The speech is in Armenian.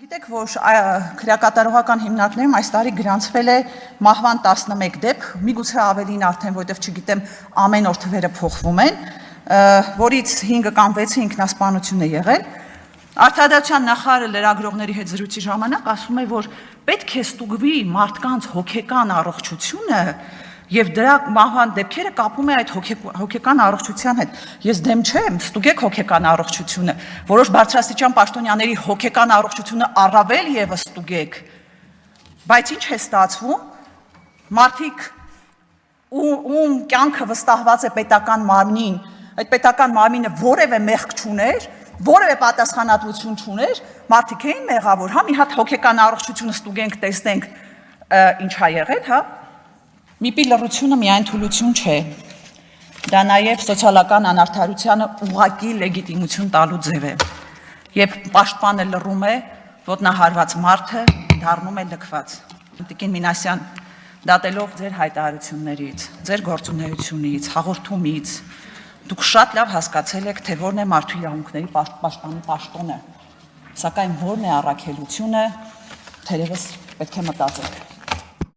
Գիտեք, որ քրեակատարողական հիմնարկներում այս տարի գրանցվել է մահվան 11 դեպք, միգուցե ավելին արդեն, որովհետև չգիտեմ, ամեն օր թվերը փոխվում են, որից 5 կամ 6 ինքնասպանություն է եղել։ Արդարադատության նախարարը լրագրողների հետ զրույցի ժամանակ ասում է, որ պետք է ստուգվի մարդկանց հոգեկան առողջությունը եւ դրա մահվան դեպքերը կապում է այդ հոգեկան առողջության հետ։ Ես դեմ չեմ, ստուգեք հոգեկան առողջությունը, որոշ բարձրաստիճան պաշտոնյաների հոգեկան առողջությունը առավել եւս ստուգեք։ Բայց ինչ է ստացվում։ Մարդիկ ում կյանքը վստահված է պետական մարմնին, այդ պետական մարմինը որևէ մեղք չուներ, որևէ պատասխանատվություն չուներ, մարդիկ էին մեղավոր, հա, մի հատ հոգեկան առողջությունը ստուգենք, տեսնենք ինչ ա եղել, հա։ Միպի լռությունը միայն թուլություն չէ, դա նաև սոցիալական անարդարությանը ուղղակի լեգիտիմություն տալու ձև է, երբ պաշտպանը լռում է, ոտնահարված մարդը դառնում է լքված։ Տիկին Մինասյան, դատելով ձեր հայտարարություններից, ձեր գործունեությունից, հաղորդումից, դուք շատ լավ հասկացել եք, թե որն է մարդու իրավունքների պաշտպանի պաշտոնը, սակայն որն է առաքելությունը, թերևս պետք է մտածեք։